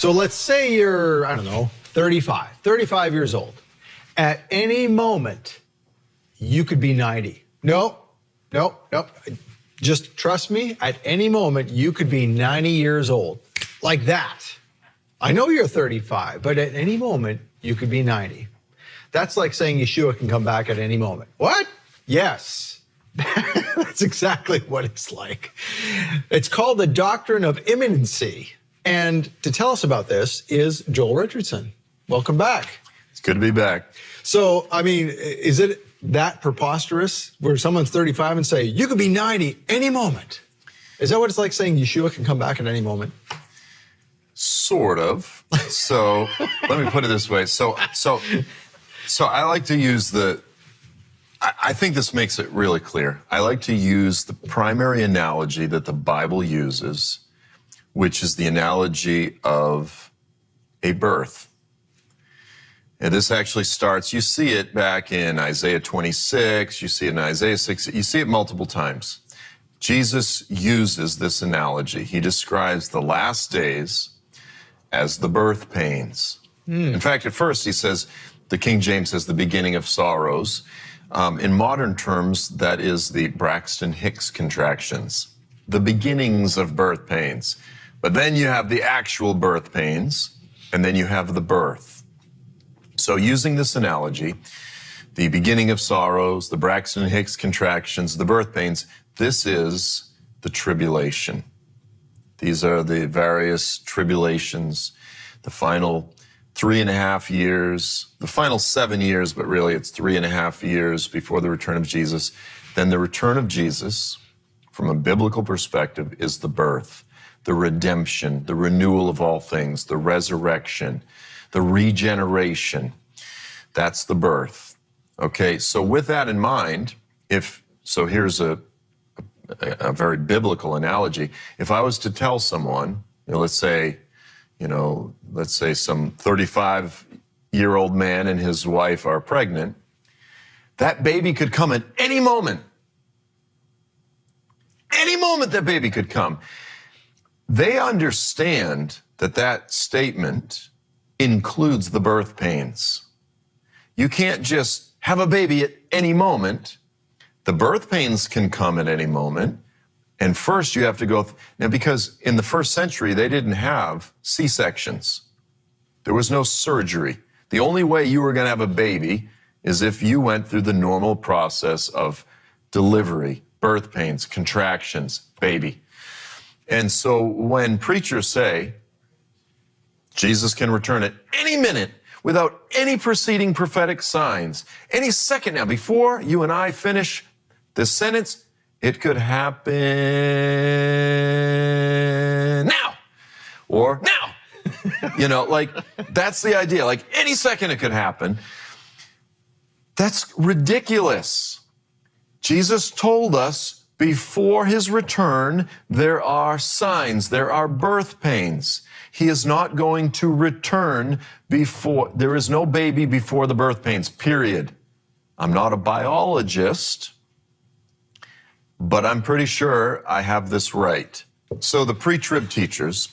So let's say you're, I don't know, 35 years old. At any moment, you could be 90. Nope. Just trust me, at any moment, you could be 90 years old. Like that. I know you're 35, but at any moment, you could be 90. That's like saying Yeshua can come back at any moment. What? Yes. That's exactly what it's like. It's called the doctrine of imminency. And to tell us about this is Joel Richardson. Welcome back. It's good to be back. So, I mean, is it that preposterous where someone's 35 and say, you could be 90 any moment? Is that what it's like saying Yeshua can come back at any moment? Sort of. So let me put it this way. So I like to use I think this makes it really clear. I like to use the primary analogy that the Bible uses, which is the analogy of a birth. And this actually starts, you see it back in Isaiah 26, you see it in Isaiah 6, you see it multiple times. Jesus uses this analogy. He describes the last days as the birth pains. In fact, at first he says, the King James says the beginning of sorrows. In modern terms, that is the Braxton Hicks contractions, the beginnings of birth pains. But then you have the actual birth pains, and then you have the birth. So using this analogy, the beginning of sorrows, the Braxton Hicks contractions, the birth pains, this is the tribulation. These are the various tribulations, the final 3.5 years, the final 7 years, but really it's 3.5 years before the return of Jesus. Then the return of Jesus, from a biblical perspective, is the birth, the redemption, the renewal of all things, the resurrection, the regeneration. That's the birth. Okay, so with that in mind, here's a very biblical analogy. If I was to tell someone, let's say some 35-year-old man and his wife are pregnant, that baby could come at any moment. Any moment that baby could come. They understand that statement includes the birth pains. You can't just have a baby at any moment. The birth pains can come at any moment. And first you have to go, now because in the first century, they didn't have C-sections. There was no surgery. The only way you were going to have a baby is if you went through the normal process of delivery, birth pains, contractions, baby. And so when preachers say, Jesus can return at any minute without any preceding prophetic signs, any second now, before you and I finish this sentence, it could happen now or now. That's the idea. Like any second it could happen. That's ridiculous. Jesus told us before his return, there are signs, there are birth pains. He is not going to return before, there is no baby before the birth pains, period. I'm not a biologist, but I'm pretty sure I have this right. So the pre-trib teachers,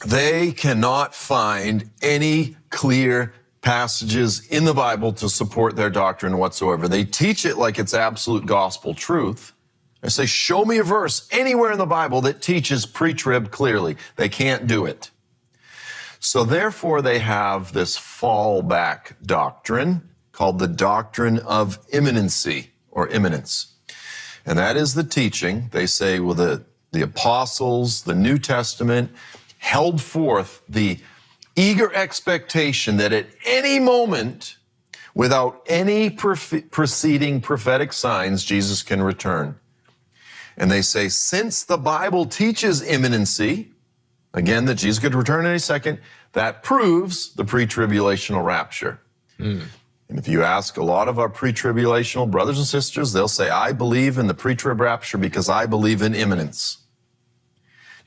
they cannot find any clear passages in the Bible to support their doctrine whatsoever. They teach it like it's absolute gospel truth. They say, show me a verse anywhere in the Bible that teaches pre-trib clearly. They can't do it. So therefore, they have this fallback doctrine called the doctrine of imminency or imminence. And that is the teaching. They say, well, the apostles, the New Testament, held forth the eager expectation that at any moment, without any preceding prophetic signs, Jesus can return. And they say, since the Bible teaches imminency, again, that Jesus could return any second, that proves the pre-tribulational rapture. And if you ask a lot of our pre-tribulational brothers and sisters, they'll say, I believe in the pre-trib rapture because I believe in imminence.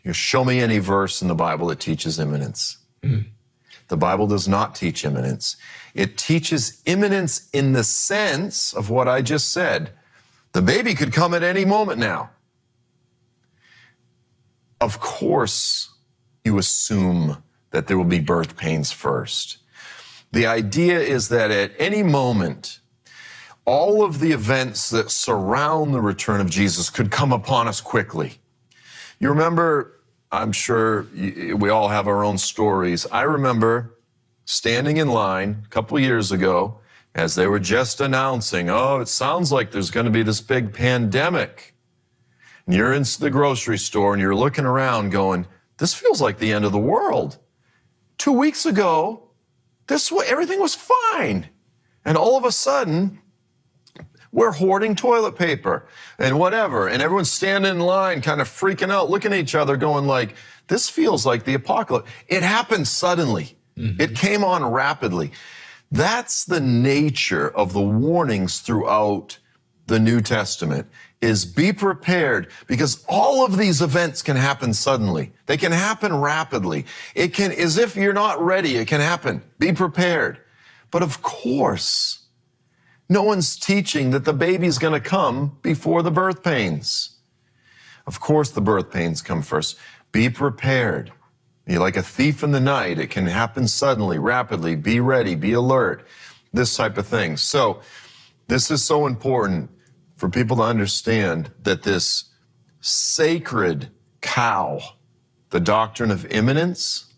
You show me any verse in the Bible that teaches imminence. The Bible does not teach imminence. It teaches imminence in the sense of what I just said. The baby could come at any moment now. Of course, you assume that there will be birth pains first. The idea is that at any moment, all of the events that surround the return of Jesus could come upon us quickly. You remember, I'm sure we all have our own stories. I remember standing in line a couple years ago as they were just announcing, oh, it sounds like there's going to be this big pandemic. And you're in the grocery store and you're looking around going, this feels like the end of the world. 2 weeks ago, everything was fine. And all of a sudden, we're hoarding toilet paper and whatever. And everyone's standing in line, kind of freaking out, looking at each other, going like, this feels like the apocalypse. It happened suddenly. It came on rapidly. That's the nature of the warnings throughout the New Testament, is be prepared, because all of these events can happen suddenly. They can happen rapidly. It can, as if you're not ready, it can happen. Be prepared. But of course, no one's teaching that the baby's going to come before the birth pains. Of course, the birth pains come first. Be prepared. You're like a thief in the night. It can happen suddenly, rapidly. Be ready, be alert, this type of thing. So this is so important for people to understand that this sacred cow, the doctrine of imminence,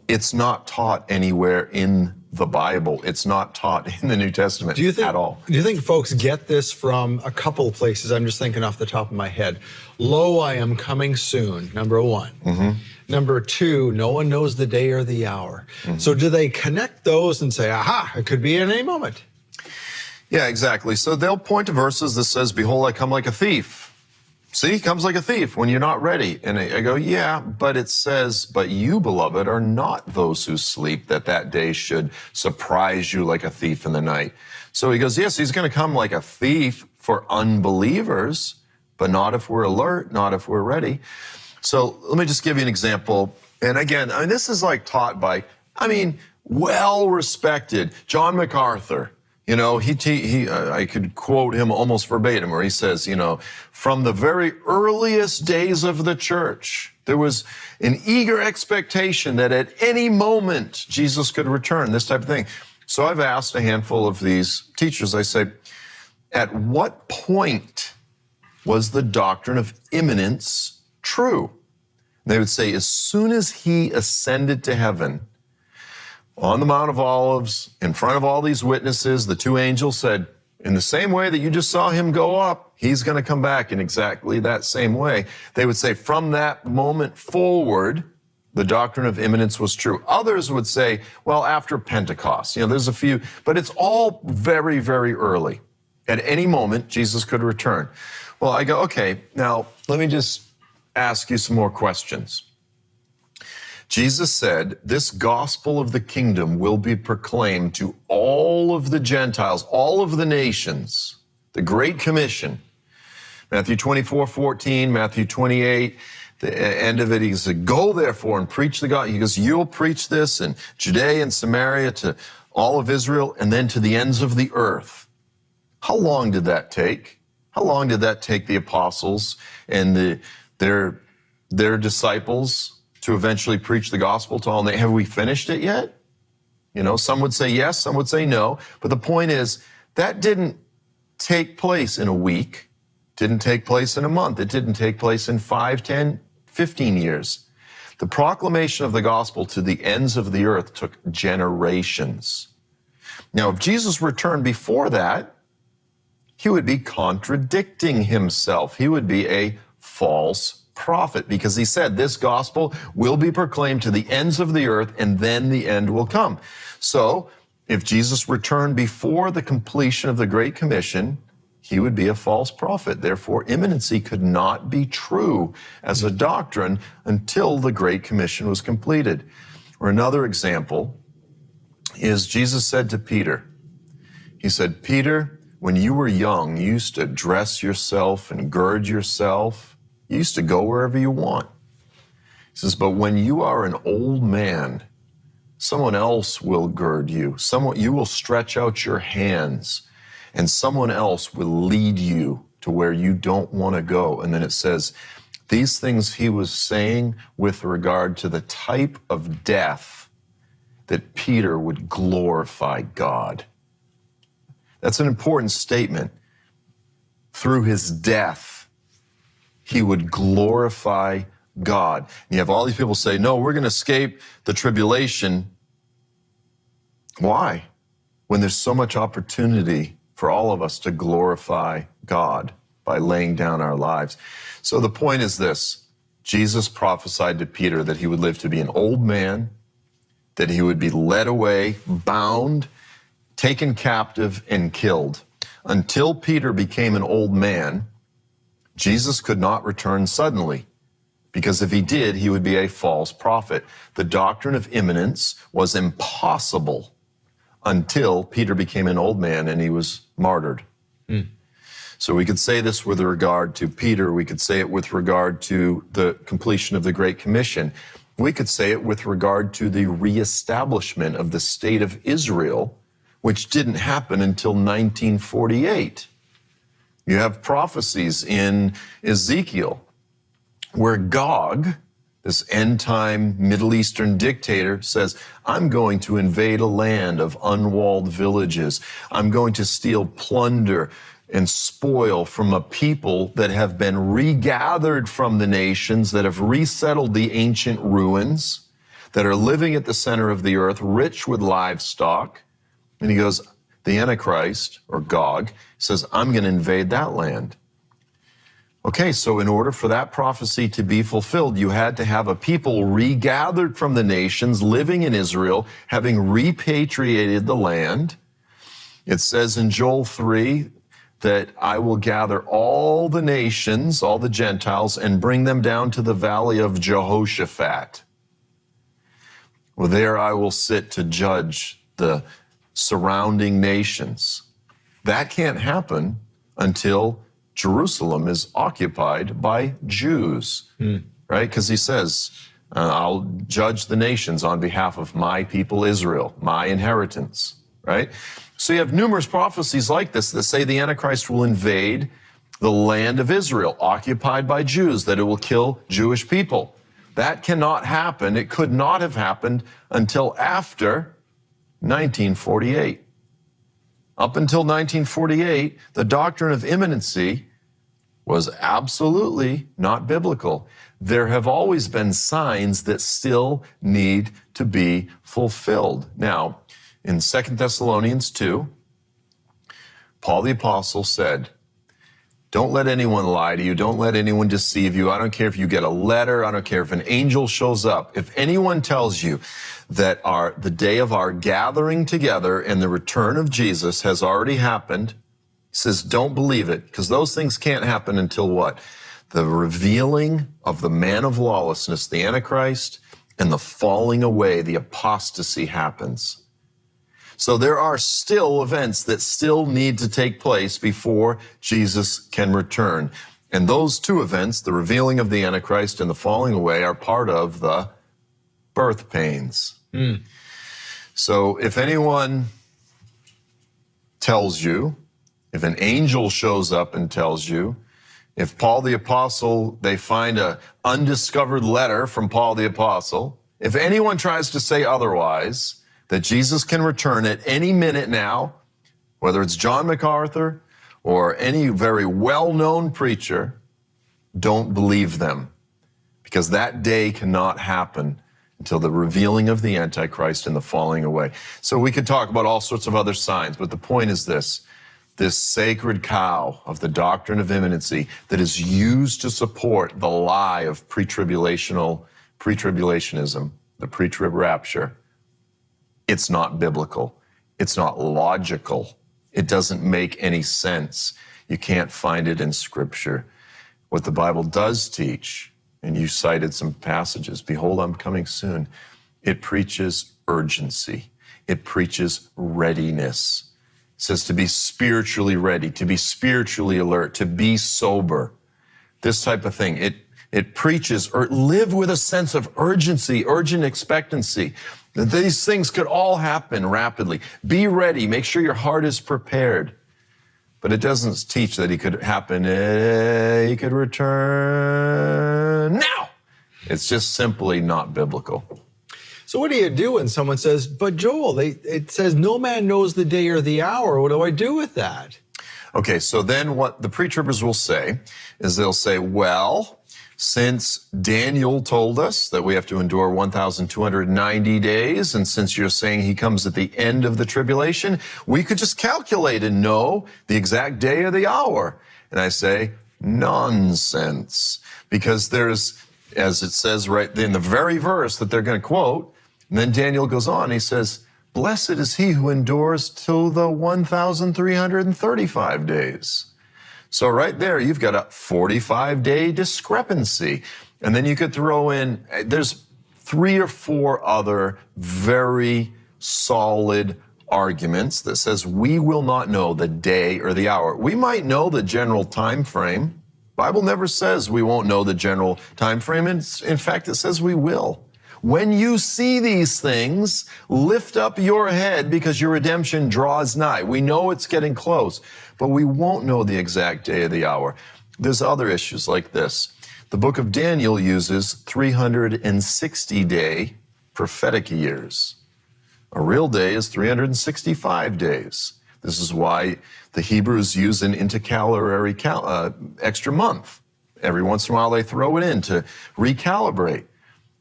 it's not taught anywhere in the Bible. It's not taught in the New Testament at all. Do you think folks get this from a couple of places? I'm just thinking off the top of my head. Lo, I am coming soon, number one. Number two, no one knows the day or the hour. So do they connect those and say, aha, it could be at any moment? Yeah, exactly. So they'll point to verses that says, behold, I come like a thief. See, he comes like a thief when you're not ready. And I go, yeah, but it says, but you, beloved, are not those who sleep, that day should surprise you like a thief in the night. So he goes, yes, he's going to come like a thief for unbelievers, but not if we're alert, not if we're ready. So let me just give you an example. And again, this is like taught by, well-respected John MacArthur. You know, I could quote him almost verbatim, where he says, from the very earliest days of the church, there was an eager expectation that at any moment Jesus could return, this type of thing. So I've asked a handful of these teachers, I say, at what point was the doctrine of imminence true? They would say, as soon as he ascended to heaven, on the Mount of Olives, in front of all these witnesses, the two angels said, in the same way that you just saw him go up, he's going to come back in exactly that same way. They would say from that moment forward, the doctrine of imminence was true. Others would say, well, after Pentecost, there's a few, but it's all very, very early. At any moment, Jesus could return. Well, I go, okay, now let me just ask you some more questions. Jesus said, this gospel of the kingdom will be proclaimed to all of the Gentiles, all of the nations, the Great Commission. Matthew 24:14, Matthew 28, the end of it, he said, go therefore and preach the gospel. He goes, you'll preach this in Judea and Samaria to all of Israel and then to the ends of the earth. How long did that take? How long did that take the apostles and their disciples to eventually preach the gospel to all? Have we finished it yet? Some would say yes, some would say no. But the point is, that didn't take place in a week, didn't take place in a month. It didn't take place in 5, 10, 15 years. The proclamation of the gospel to the ends of the earth took generations. Now, if Jesus returned before that, he would be contradicting himself. He would be a false prophet, because he said this gospel will be proclaimed to the ends of the earth and then the end will come. So if Jesus returned before the completion of the Great Commission, he would be a false prophet. Therefore, imminency could not be true as a doctrine until the Great Commission was completed. Or another example is Jesus said to Peter, he said, Peter, when you were young, you used to dress yourself and gird yourself. You used to go wherever you want. He says, but when you are an old man, someone else will gird you. You will stretch out your hands, and someone else will lead you to where you don't want to go. And then it says, These things he was saying with regard to the type of death that Peter would glorify God. That's an important statement. Through his death, he would glorify God. And you have all these people say, no, we're going to escape the tribulation. Why? When there's so much opportunity for all of us to glorify God by laying down our lives. So the point is this: Jesus prophesied to Peter that he would live to be an old man, that he would be led away, bound, taken captive, and killed. Until Peter became an old man, Jesus could not return suddenly, because if he did, he would be a false prophet. The doctrine of imminence was impossible until Peter became an old man and he was martyred. So we could say this with regard to Peter. We could say it with regard to the completion of the Great Commission. We could say it with regard to the reestablishment of the state of Israel, which didn't happen until 1948. You have prophecies in Ezekiel where Gog, this end-time Middle Eastern dictator, says, I'm going to invade a land of unwalled villages. I'm going to steal plunder and spoil from a people that have been regathered from the nations, that have resettled the ancient ruins, that are living at the center of the earth, rich with livestock. And he goes, the Antichrist, or Gog, says, I'm going to invade that land. Okay, so in order for that prophecy to be fulfilled, you had to have a people regathered from the nations, living in Israel, having repatriated the land. It says in Joel 3 that I will gather all the nations, all the Gentiles, and bring them down to the valley of Jehoshaphat. Well, there I will sit to judge the surrounding nations. That can't happen until Jerusalem is occupied by Jews, right? Because he says, I'll judge the nations on behalf of my people Israel, my inheritance, right? So you have numerous prophecies like this that say the Antichrist will invade the land of Israel, occupied by Jews, that it will kill Jewish people. That cannot happen. It could not have happened until after 1948. Up until 1948, the doctrine of imminency was absolutely not biblical. There have always been signs that still need to be fulfilled. Now, in 2 Thessalonians 2, Paul the Apostle said, don't let anyone lie to you. Don't let anyone deceive you. I don't care if you get a letter. I don't care if an angel shows up. If anyone tells you that the day of our gathering together and the return of Jesus has already happened, he says, don't believe it, because those things can't happen until what? The revealing of the man of lawlessness, the Antichrist, and the falling away, the apostasy happens. So there are still events that still need to take place before Jesus can return. And those two events, the revealing of the Antichrist and the falling away, are part of the birth pains. So if anyone tells you, if an angel shows up and tells you, if Paul the Apostle, they find an undiscovered letter from Paul the Apostle, if anyone tries to say otherwise, that Jesus can return at any minute now, whether it's John MacArthur or any very well-known preacher, don't believe them, because that day cannot happen until the revealing of the Antichrist and the falling away. So we could talk about all sorts of other signs, but the point is this sacred cow of the doctrine of imminency that is used to support the lie of pre-tribulationism, the pre-trib rapture, it's not biblical. It's not logical. It doesn't make any sense. You can't find it in Scripture. What the Bible does teach, and you cited some passages, behold, I'm coming soon. It preaches urgency. It preaches readiness. It says to be spiritually ready, to be spiritually alert, to be sober. This type of thing. It preaches, or live with a sense of urgency, urgent expectancy. That these things could all happen rapidly. Be ready. Make sure your heart is prepared. but it doesn't teach that he could return now. It's just simply not biblical. So what do you do when someone says, but Joel, it says no man knows the day or the hour. What do I do with that? Okay, so then what the pre-tribbers will say is they'll say, well, since Daniel told us that we have to endure 1,290 days, and since you're saying he comes at the end of the tribulation, we could just calculate and know the exact day or the hour. And I say, nonsense. Because there's, as it says right in the very verse that they're going to quote, and then Daniel goes on, he says, blessed is he who endures till the 1,335 days. So right there, you've got a 45-day discrepancy. And then you could throw in, there's 3 or 4 other very solid arguments that says we will not know the day or the hour. We might know the general time frame. Bible never says we won't know the general time frame. In fact, it says we will. When you see these things, lift up your head because your redemption draws nigh. We know it's getting close, but we won't know the exact day of the hour. There's other issues like this. The book of Daniel uses 360-day prophetic years. A real day is 365 days. This is why the Hebrews use an intercalary extra month. Every once in a while they throw it in to recalibrate.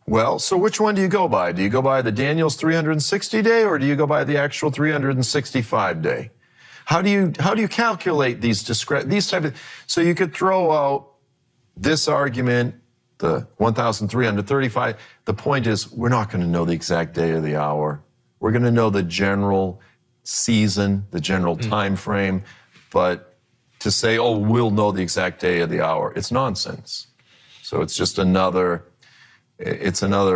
Well, so which one do you go by? Do you go by the Daniel's 360 day or do you go by the actual 365 day? How do you calculate these type of, so you could throw out this argument, the 1,335. The point is we're not going to know the exact day or the hour. We're going to know the general season, the general time frame, but to say, oh, we'll know the exact day of the hour, it's nonsense. So it's just another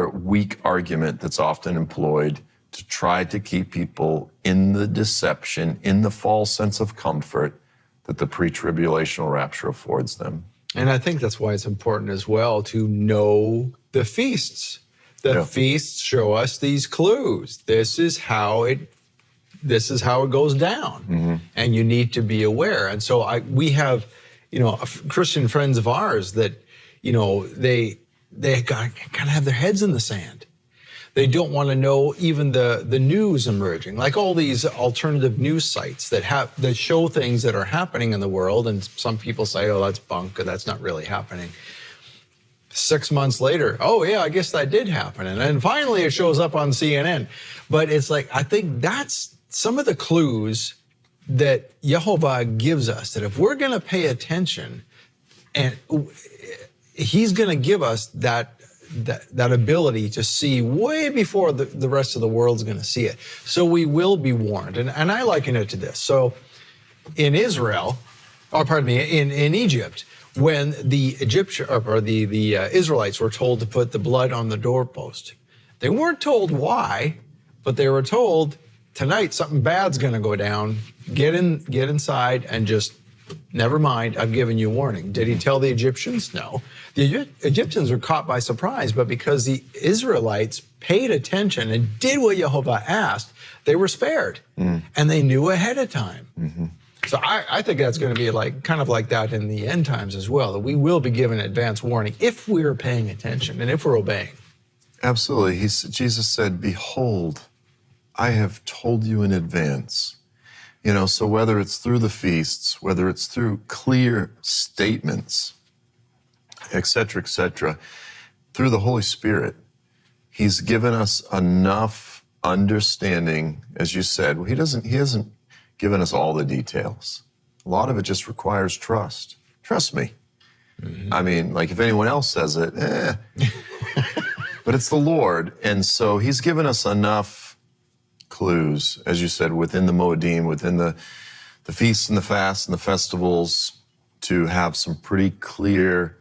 weak argument that's often employed to try to keep people in the deception, in the false sense of comfort that the pre-tribulational rapture affords them. And I think that's why it's important as well to know the feasts. The feasts show us these clues. This is how it goes down, and you need to be aware. And so we have, Christian friends of ours that, they kind of have their heads in the sand. They don't want to know even the news emerging, like all these alternative news sites that show things that are happening in the world. And some people say, oh, that's bunk, or that's not really happening. 6 months later, oh yeah, I guess that did happen. And then finally it shows up on CNN. But it's like, I think that's some of the clues that Jehovah gives us, that if we're going to pay attention, and he's going to give us that ability to see way before the rest of the world's going to see it. So we will be warned. And I liken it to this. So in Israel, in Egypt, when the Israelites were told to put the blood on the doorpost, they weren't told why, but they were told, tonight something bad's going to go down. Get inside and just never mind. I've given you warning. Did he tell the Egyptians? No. The Egyptians were caught by surprise, but because the Israelites paid attention and did what Jehovah asked, they were spared, and they knew ahead of time. So I think that's going to be kind of like that in the end times as well, that we will be given advance warning if we're paying attention and if we're obeying. Absolutely. Jesus said, behold, I have told you in advance. So whether it's through the feasts, whether it's through clear statements, et cetera, through the Holy Spirit, he's given us enough understanding, as you said. He hasn't given us all the details. A lot of it just requires trust. Trust me. I mean, like if anyone else says it, but it's the Lord. And so he's given us enough clues, as you said, within the Moedim, within the feasts and the fasts and the festivals, to have some pretty clear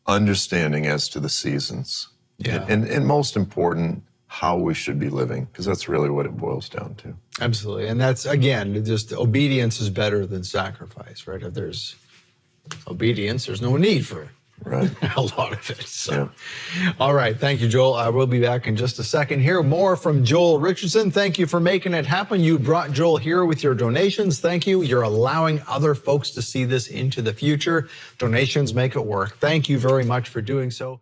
understanding as to the seasons. Yeah. And most important, how we should be living, because that's really what it boils down to. Absolutely. And that's, again, just obedience is better than sacrifice, right? If there's obedience, there's no need for Right. A lot of it. So. All right. Thank you, Joel. I will be back in just a second. Hear more from Joel Richardson. Thank you for making it happen. You brought Joel here with your donations. Thank you. You're allowing other folks to see this into the future. Donations make it work. Thank you very much for doing so.